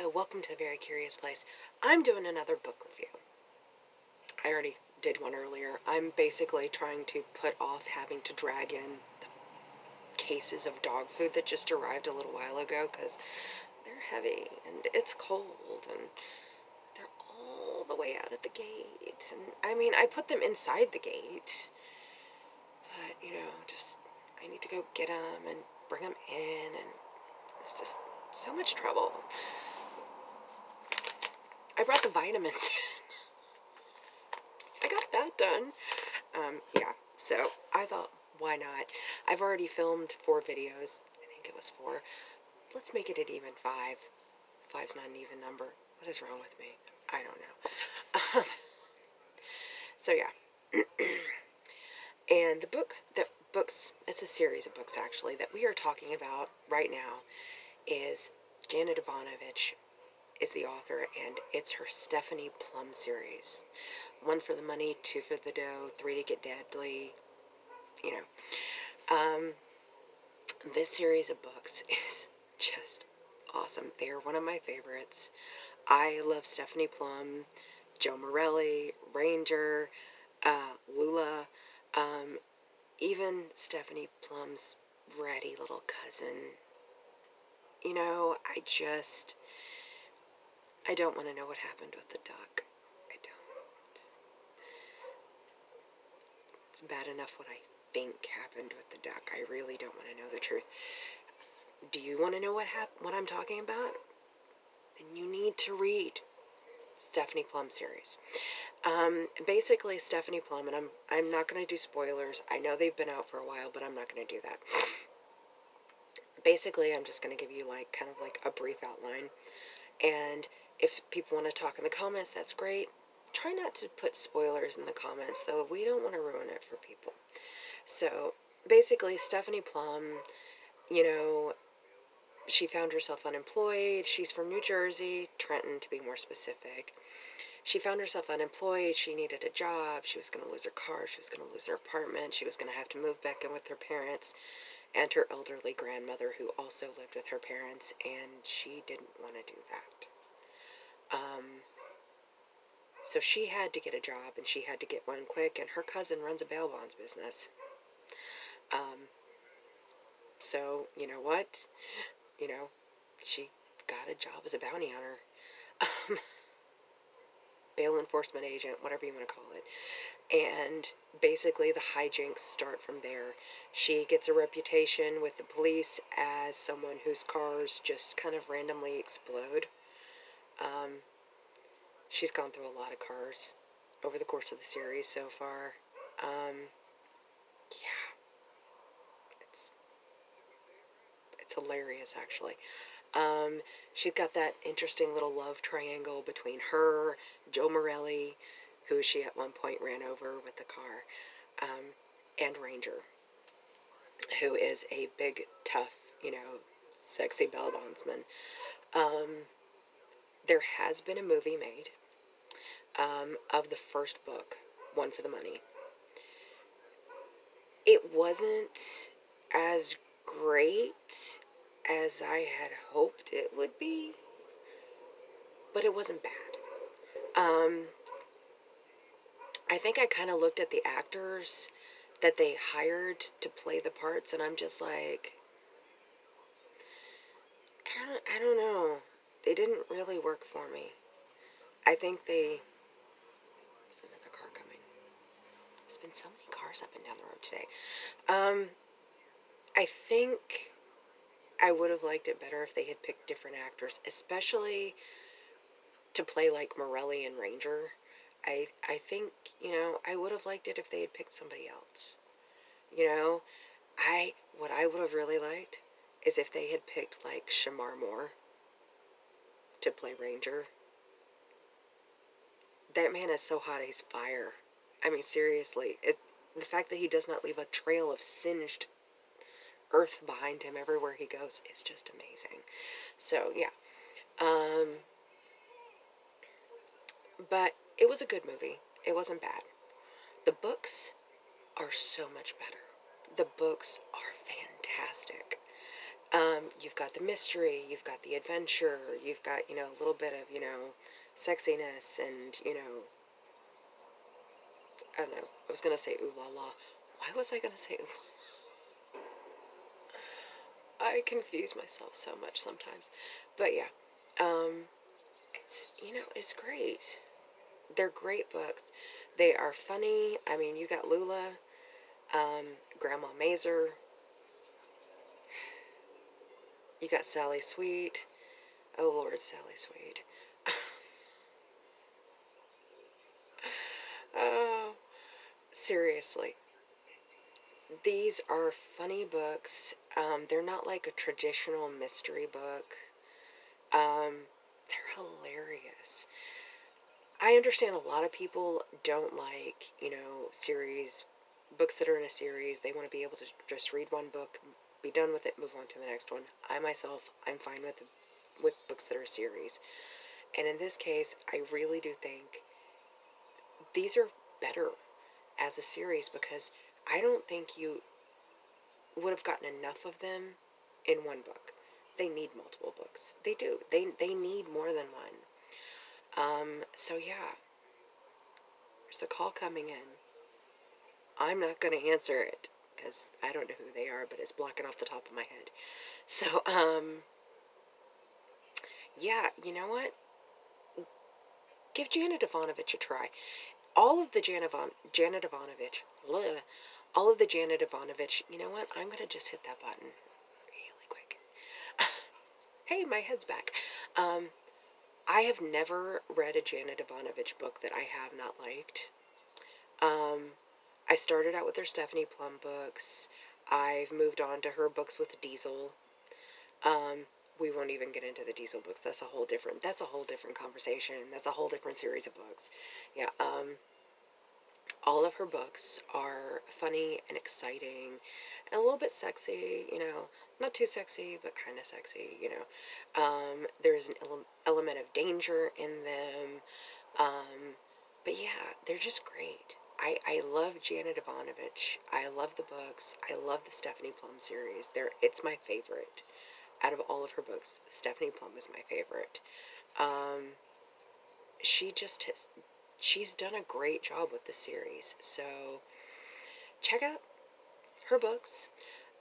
Hello, welcome to the Very Curious Place. I'm doing another book review. I already did one earlier. I'm basically trying to put off having to drag in the cases of dog food that just arrived a little while ago because they're heavy and it's cold and they're all the way out at the gate. And I mean, I put them inside the gate, but just I need to go get them and bring them in, and it's just so much trouble. I brought the vitamins in. I got that done. Yeah, so I thought, why not? I've already filmed 4 videos. I think it was 4. Let's make it an even 5. 5's not an even number. What is wrong with me? I don't know. So yeah. And it's a series of books actually, that we are talking about right now is Janet Evanovich is the author, and it's her Stephanie Plum series. 1 for the money, 2 for the dough, 3 to get deadly, This series of books is just awesome. They're one of my favorites. I love Stephanie Plum, Joe Morelli, Ranger, Lula, even Stephanie Plum's ratty little cousin. I don't want to know what happened with the duck. I don't. It's bad enough what I think happened with the duck. I really don't want to know the truth. Do you want to know what I'm talking about? Then you need to read Stephanie Plum series. Basically, Stephanie Plum, and I'm not going to do spoilers. I know they've been out for a while, but I'm not going to do that. Basically, I'm just going to give you kind of a brief outline. And if people want to talk in the comments, that's great. Try not to put spoilers in the comments, though. We don't want to ruin it for people. So, basically, Stephanie Plum, she found herself unemployed. She's from New Jersey, Trenton to be more specific. She found herself unemployed. She needed a job. She was going to lose her car. She was going to lose her apartment. She was going to have to move back in with her parents and her elderly grandmother, who also lived with her parents, and she didn't want to do that. So she had to get a job, and she had to get one quick, and her cousin runs a bail bonds business. So, you know what? She got a job as a bounty hunter. Bail enforcement agent, whatever you want to call it. And basically the hijinks start from there. She gets a reputation with the police as someone whose cars just kind of randomly explode. She's gone through a lot of cars over the course of the series so far. Yeah. It's hilarious, actually. She's got that interesting little love triangle between her, Joe Morelli, who she at one point ran over with the car, and Ranger, who is a big, tough, sexy bail bondsman. There has been a movie made of the first book, 1 for the money. It wasn't as great as I had hoped it would be, but it wasn't bad. I think I kind of looked at the actors that they hired to play the parts, and I'm just like, I don't know. They didn't really work for me. I think there's another car coming. There's been so many cars up and down the road today. I think I would have liked it better if they had picked different actors, especially to play like Morelli and Ranger. I think, I would have liked it if they had picked somebody else. What I would have really liked is if they had picked like Shamar Moore to play Ranger. That man is so hot, he's fire. I mean, seriously, the fact that he does not leave a trail of singed earth behind him everywhere he goes is just amazing. So, yeah. But it was a good movie. It wasn't bad. The books are so much better. The books are fantastic. You've got the mystery, you've got the adventure, you've got, a little bit of, sexiness and, I don't know. I was going to say ooh la la. Why was I going to say ooh la la? I confuse myself so much sometimes. But yeah, it's great. They're great books. They are funny. I mean, you got Lula, Grandma Mazer, you got Sally Sweet. Oh Lord, Sally Sweet. Oh, seriously. These are funny books. They're not like a traditional mystery book. They're hilarious. I understand a lot of people don't like, series, books that are in a series. They want to be able to just read one book, be done with it, move on to the next one. I myself, I'm fine with books that are a series. And in this case, I really do think these are better as a series because I don't think you would have gotten enough of them in one book. They need multiple books. They do. They need more than one. So yeah, there's a call coming in. I'm not going to answer it because I don't know who they are, but it's blocking off the top of my head. So, yeah, you know what? Give Janet Evanovich a try. All of the Janet Evanovich, all of the Janet Evanovich, you know what? I'm going to just hit that button really quick. Hey, my head's back. I have never read a Janet Evanovich book that I have not liked. I started out with her Stephanie Plum books. I've moved on to her books with Diesel. We won't even get into the Diesel books. That's a whole different conversation. That's a whole different series of books. Yeah, all of her books are funny and exciting and a little bit sexy, not too sexy, but kind of sexy, There's an element of danger in them. But yeah, they're just great. I love Janet Evanovich. I love the books. I love the Stephanie Plum series. It's my favorite. Out of all of her books, Stephanie Plum is my favorite. She's done a great job with the series. So check out her books.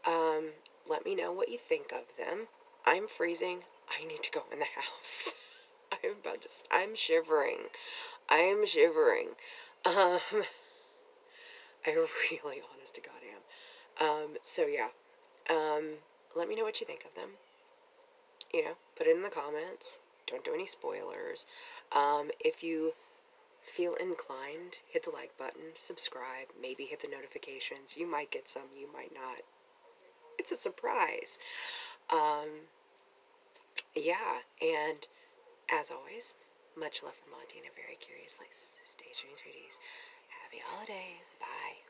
Let me know what you think of them. I'm freezing. I need to go in the house. I'm shivering. I am shivering. I really, honest to God, am. So yeah. Let me know what you think of them. Put it in the comments. Don't do any spoilers. If you feel inclined, hit the like button, subscribe, maybe hit the notifications. You might get some, you might not. It's a surprise. Yeah, and as always, much love from Montina, very curiously. Stay tuned, sweeties. Happy holidays. Bye.